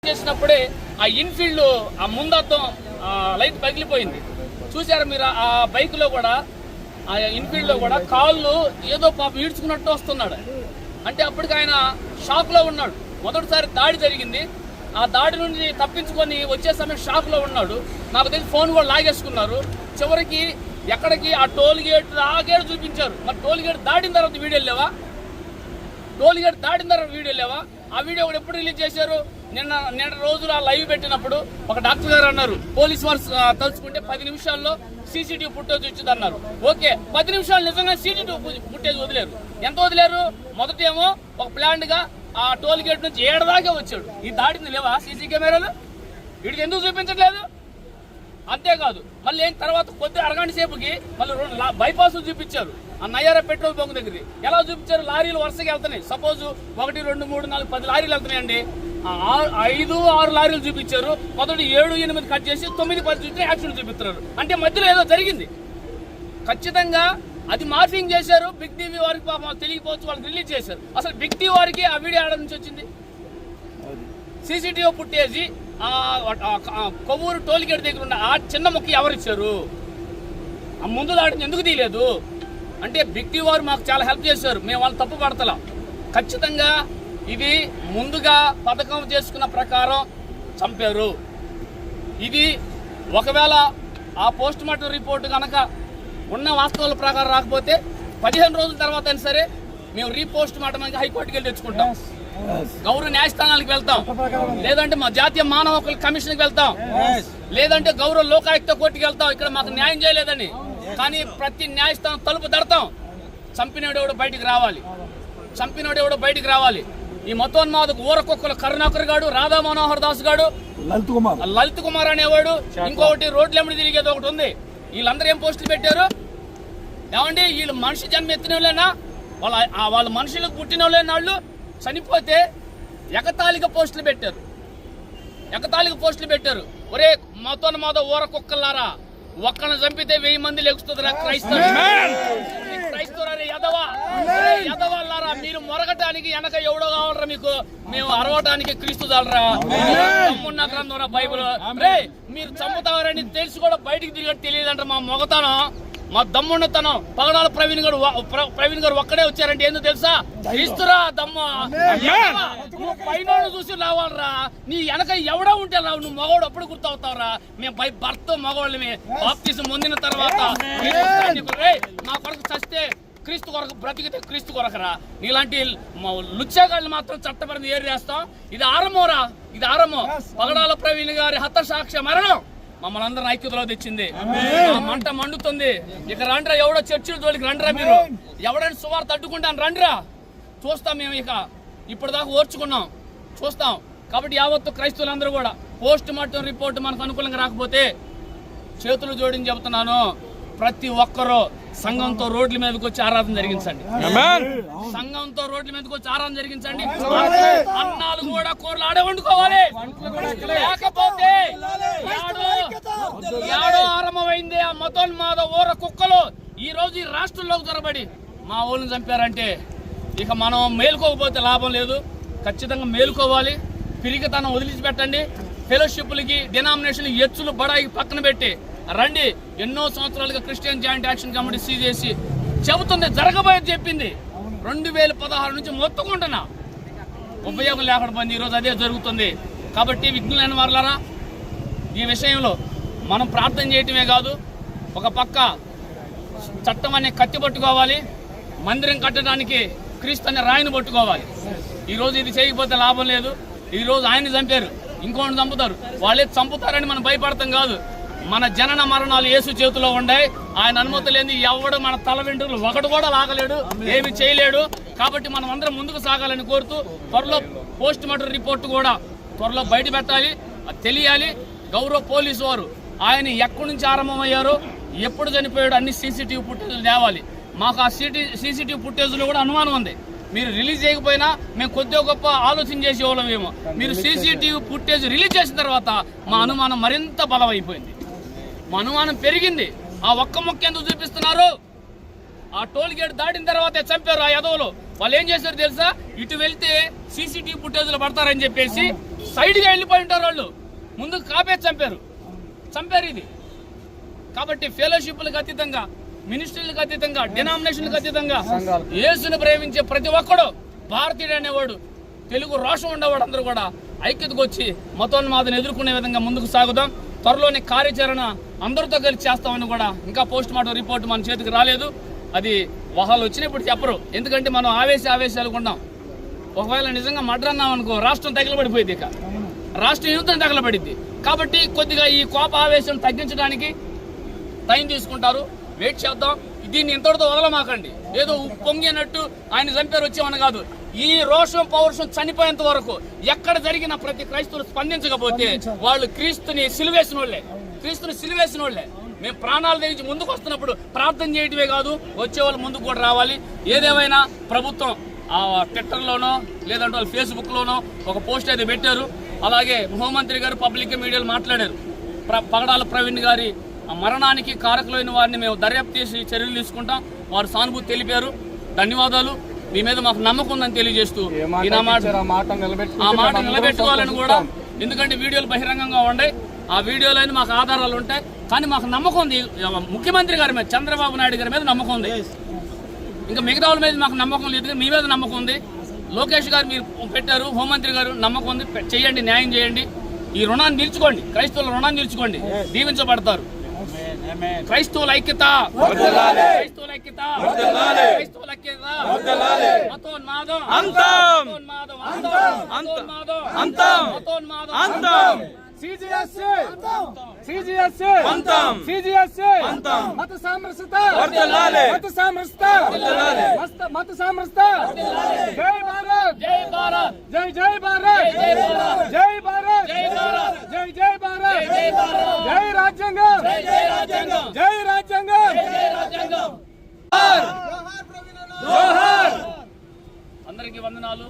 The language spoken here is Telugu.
చేసినప్పుడే ఆ ఇన్ఫీల్డ్ ఆ ముందద్దం లైట్ పగిలిపోయింది. చూసారు మీరు? ఆ బైక్ లో కూడా ఆ ఇన్ఫీల్డ్ లో కూడా కాళ్ళు ఏదో పాపం ఈడ్చుకున్నట్టు వస్తున్నాడు. అంటే అప్పటికి ఆయన షాక్ లో ఉన్నాడు. మొదటిసారి దాడి జరిగింది, ఆ దాడి నుండి తప్పించుకొని వచ్చే సమయం షాక్ లో ఉన్నాడు. నాకు తెలిసి ఫోన్ కూడా లాగేసుకున్నారు. చివరికి ఎక్కడికి ఆ టోల్ గేట్ ఆగేడు చూపించారు. మరి టోల్ గేట్ దాటిన తర్వాత వీడియోలు లేవా? టోల్ గేట్ దాటిన తర్వాత వీడియోలు లేవా? ఆ వీడియో కూడా ఎప్పుడు రిలీజ్ చేశారు? నిన్న రోజులు ఆ లైవ్ పెట్టినప్పుడు ఒక డాక్టర్ గారు అన్నారు, పోలీసు వారు తలుచుకుంటే 10 నిమిషాల్లో సీసీటీవీ ఫుటేజ్ వచ్చింది అన్నారు. ఓకే, 10 నిమిషాలు నిజంగా సీసీటీవీ ఫుటేజ్ వదిలేరు. ఎంత వదిలేరు? మొదటేమో ఒక ప్లాంట్ గా ఆ టోల్ గేట్ నుంచి 7 దాకా వచ్చాడు. ఈ దాడింది లేవా సీసీ కెమెరాలు? వీడికి ఎందుకు చూపించట్లేదు? అంతేకాదు మళ్ళీ తర్వాత కొద్ది అరగంట సేపుకి మళ్ళీ బైపాస్ చూపించారు. ఆ నయ్యార పెట్రోల్ బంక్ దగ్గర ఎలా చూపించారు? లారీలు వరుసగా వెళ్తున్నాయి. సపోజ్ 1, 2, 3, 4, 10 లారీలు వెళ్తున్నాయండి. 5, 6 లారీలు చూపించారు. మొదటి 7, 8 కట్ చేసి 9, 10 చూస్తే యాక్సిడెంట్ చూపిస్తున్నారు. అంటే మధ్యలో ఏదో జరిగింది ఖచ్చితంగా. అది మార్ఫింగ్ చేశారు. బిగ్ టీవీ వారికి పాపం తెలియకపోవచ్చు, వాళ్ళకి రిలీజ్ చేశారు. అసలు బిగ్ టీవీ వారికి ఆ వీడియో ఆడ నుంచి వచ్చింది? CCTV footage Kovvur toll gate దగ్గర ఉన్న ఆ చిన్న మొక్క ఎవరిచ్చారు? ఆ ముందు దాడిని ఎందుకు తీయలేదు? అంటే బిగ్ టీవీ వారు మాకు చాలా హెల్ప్ చేశారు. మేము వాళ్ళు తప్పు పడతలా. ఖచ్చితంగా ఇది ముందుగా పథకం చేసుకున్న ప్రకారం చంపారు. ఇది ఒకవేళ ఆ పోస్ట్ మార్టం రిపోర్టు కనుక ఉన్న వాస్తవాల ప్రకారం రాకపోతే 15 రోజుల తర్వాత అయినా సరే మేము రీపోస్ట్ మార్టం హైకోర్టుకి వెళ్ళి తెచ్చుకుంటాం. గౌరవ న్యాయస్థానాలకు వెళ్తాం, లేదంటే మా జాతీయ మానవ హక్కుల కమిషన్కి వెళ్తాం, లేదంటే గౌరవ లోకాయుక్త కోర్టుకి వెళ్తాం. ఇక్కడ మాకు న్యాయం చేయలేదని. కానీ ప్రతి న్యాయస్థానం తలుపు దడతాం. చంపినోడెవడో బయటికి రావాలి, చంపినోడెవడో బయటికి రావాలి. ఈ మతోన్మాదకు ఊరకొక్కలు కరుణాకర్ గాడు, రాధా మనోహర్ దాస్ గాడు, లలిత్ కుమార్ అనేవాడు, ఇంకొకటి రోడ్లు ఎమ్మడి తిరిగేది ఒకటి ఉంది. వీళ్ళందరూ ఏం పోస్టులు పెట్టారు? ఏమండి వీళ్ళు మనిషి జన్మ ఎత్తిన వాళ్ళేనా? వాళ్ళ మనుషులకు పుట్టిన వాళ్ళేనా? వాళ్ళు చనిపోతే ఎగతాళిక పోస్టులు పెట్టారు, ఎగతాళిక పోస్టులు పెట్టారు. ఒరే మతోన్మాద ఊరకొక్కలారా, ఒక్కను చంపితే 1000 మంది లెగుస్తుందిరా క్రైస్తవులారా, ఎదవాళ్ళారా. మీరు మొరగటానికి వెనక ఎవడో కావాలరా మీకు? మేము అరవటానికి క్రీస్తు చాలరా? తమ్మున్న గ్రంథంరా బైబుల్. రే మీరు చంపుతారని తెలిసి కూడా బయటికి తిరిగి తెలియదంట మా మొగతనం, మా దమ్మున్నతనం. పగడాల ప్రవీణ్ గారు ఒక్కడే వచ్చారంటే ఏందో తెలుసా? క్రీస్తురా దమ్మ. పైన చూసి రావాలరా. నీ వెనక ఎవడో ఉంటే రావు, నువ్వు మగవాడు అప్పుడు గుర్తవుతావురా. మేము భర్త మగవాళ్ళమే. బాప్తిజం పొందిన తర్వాత నా కొరకు చస్తే క్రీస్తు కొరకు, బ్రతికితే క్రీస్తు కొరకరా. నీలాంటి లుచ్చాగాళ్ళు మాత్రం చట్టపరంగా ఏరి చేస్తాం. ఇది ఆరంభంరా, ఇది ఆరంభం. పగడాల ప్రవీణ్ గారి హతసాక్ష్య మరణం మమ్మల్ని అందరం ఐక్యతలో తెచ్చింది. మంట మండుతుంది. ఇక రండ్రా, ఎవడో చర్చిల జోలికి రండ్రా. మీరు ఎవడైనా సువార్త అడ్డుకుంటాను రండ్రా, చూస్తాం. మేము ఇక ఇప్పుడు దాకా ఓర్చుకున్నాం, చూస్తాం. కాబట్టి యావత్తు క్రైస్తవులందరూ కూడా పోస్ట్ మార్టం రిపోర్ట్ మనకు అనుకూలంగా రాకపోతే చేతులు జోడించి చెబుతున్నాను, ప్రతి ఒక్కరూ సంఘంతో రోడ్ల మీదకి వచ్చి ఆరాధన జరిగించండి. సంఘంతో రోడ్ల మీదకి వచ్చి ఆరాధన జరిగించండి. అన్నాలు కూడా కూరలు ఆడే వండుకోవాలి. లేకపోతే ఏడో ఆరంభమైంది ఆ మతోన్మాద ఊర కుక్కలు ఈ రోజు ఈ రాష్ట్రంలోకి దొరబడి మా ఊళ్ళని చంపారంటే ఇక మనం మేలుకోకపోతే లాభం లేదు. ఖచ్చితంగా మేలుకోవాలి. పిరిగితనం వదిలించిపెట్టండి. ఫెలోషిప్లకి, డినామినేషన్ ఎచ్చులు బడాయికి పక్కన పెట్టి రండి. ఎన్నో సంవత్సరాలుగా క్రిస్టియన్ జాయింట్ యాక్షన్ కమిటీ సీజేసి చెబుతుంది, జరగబోయేది చెప్పింది. 2016 నుంచి మొత్తుకుంటున్నా, ఉపయోగం లేకుండా పోయింది. ఈరోజు అదే జరుగుతుంది. కాబట్టి విఘ్నులైన వారులారా, ఈ విషయంలో మనం ప్రార్థన చేయటమే కాదు, ఒక పక్క చట్టం అనే కత్తి పట్టుకోవాలి, మందిరం కట్టడానికి క్రీస్తు అనే రాయిని పట్టుకోవాలి. ఈరోజు ఇది చేయకపోతే లాభం లేదు. ఈరోజు ఆయన్ని చంపారు, ఇంకోటి చంపుతారు. వాళ్ళే చంపుతారని మనం భయపడతాం కాదు. మన జనన మరణాలు యేసు చేతిలో ఉన్నాయి. ఆయన అనుమతి లేని ఎవడు మన తల వెంట్రుకలు ఒకటి కూడా లాగలేడు, ఏమి చేయలేడు. కాబట్టి మనం అందరం ముందుకు సాగాలని కోరుతూ, త్వరలో పోస్ట్ మార్టం రిపోర్ట్ కూడా త్వరలో బయట పెట్టాలి, తెలియాలి. గౌరవ పోలీసు వారు ఆయన ఎక్కడి నుంచి ఆరంభమయ్యారో, ఎప్పుడు చనిపోయాడు, అన్ని సీసీటీవీ ఫుటేజ్లు తేవాలి. మాకు ఆ సీసీటీవీ ఫుటేజ్లో కూడా అనుమానం ఉంది. మీరు రిలీజ్ చేయకపోయినా మేము కొద్దిగా గొప్ప ఆలోచన చేసేవాళ్ళమేమో. మీరు సీసీటీవీ ఫుటేజ్ రిలీజ్ చేసిన తర్వాత మా అనుమానం మరింత బలమైపోయింది, మా అనుమానం పెరిగింది. ఆ ఒక్క మొక్క ఎందుకు చూపిస్తున్నారు? ఆ టోల్ గేట్ దాటిన తర్వాతే చంపారు ఆ యదవులు. వాళ్ళు ఏం చేశారు తెలుసా? ఇటు వెళ్తే సీసీటీవీ ఫుటేజ్లు పడతారని చెప్పేసి సైడ్గా వెళ్ళిపోయి ఉంటారు వాళ్ళు, ముందుకు కాపే చంపారు ఇది. కాబట్టి ఫెలోషిప్లకు అతీతంగా, మినిస్ట్రీలకు అతీతంగా, డినామినేషన్లకు అతీతంగా యేసుని ప్రేమించే ప్రతి ఒక్కడు భారతీయుడు అనేవాడు, తెలుగు రోషం ఉండేవాడు అందరూ కూడా ఐక్యతకు వచ్చి మతోన్మాదను ఎదుర్కొనే విధంగా ముందుకు సాగుదాం. త్వరలోని కార్యాచరణ అందరితో కలిసి చేస్తామని కూడా, ఇంకా పోస్ట్ మార్టం రిపోర్ట్ మన చేతికి రాలేదు, అది వాళ్ళు వచ్చినప్పుడు చెప్పరు. ఎందుకంటే మనం ఆవేశాలు ఉన్నాం. ఒకవేళ నిజంగా మర్డర్ అన్నాం అనుకో, రాష్ట్రం తగిలబడిపోయింది, ఇక రాష్ట్రం యుద్ధం తగలబడింది. కాబట్టి కొద్దిగా ఈ కోప ఆవేశం తగ్గించడానికి టైం తీసుకుంటారు, వెయిట్ చేద్దాం. దీన్ని ఇంతటితో వదలమాకండి. ఏదో పొంగినట్టు ఆయన చంపారు వచ్చేమని కాదు. ఈ రోషం పౌరుషం చనిపోయేంత వరకు ఎక్కడ జరిగిన ప్రతి క్రైస్తవులు స్పందించకపోతే వాళ్ళు క్రీస్తుని సిలువేసిన వాళ్ళే. మేము ప్రాణాలు తెగించి ముందుకు వస్తున్నప్పుడు ప్రార్థన చేయటమే కాదు, వచ్చేవాళ్ళు ముందుకు కూడా రావాలి. ఏదేమైనా ప్రభుత్వం ట్విట్టర్లోనో లేదంటే వాళ్ళు ఫేస్బుక్లోనో ఒక పోస్ట్ అయితే పెట్టారు. అలాగే హోంమంత్రి గారు పబ్లిక్ మీడియాలో మాట్లాడారు. పగడాల ప్రవీణ్ గారి మరణానికి కారకులైన వారిని మేము దర్యాప్తు చేసి చర్యలు తీసుకుంటాం, వారు సానుభూతి తెలిపారు. ధన్యవాదాలు. మీ మీద మాకు నమ్మకం ఉందని తెలియజేస్తూ ఆ మాట నిలబెట్టుకోవాలని కూడా, ఎందుకంటే వీడియోలు బహిరంగంగా ఉన్నాయి, ఆ వీడియోలో మాకు ఆధారాలు ఉంటాయి. కానీ మాకు నమ్మకం ఉంది ముఖ్యమంత్రి గారి మీద, చంద్రబాబు నాయుడు గారి మీద నమ్మకం ఉంది. ఇంకా మిగతా వాళ్ళ మీద మాకు నమ్మకం లేదు, మీ మీద నమ్మకం ఉంది. లోకేష్ గారు మీరు పెట్టారు, హోంమంత్రి గారు నమ్మకం ఉంది. చేయండి, న్యాయం చేయండి. ఈ రుణాన్ని నిలుచుకోండి, క్రైస్తవుల రుణాన్ని నిలుచుకోండి, దీవించబడతారు. క్రైస్తవుల ఐక్యత, మతోన్మాదం CGSC మత సామరస్యత, జై భారత్, జై భారత్, జై జై భారత్, జై భారత్, జై భారత్, జై రాజ్యాంగం, జై రాజ్యాంగం. అందరికీ వందనాలు.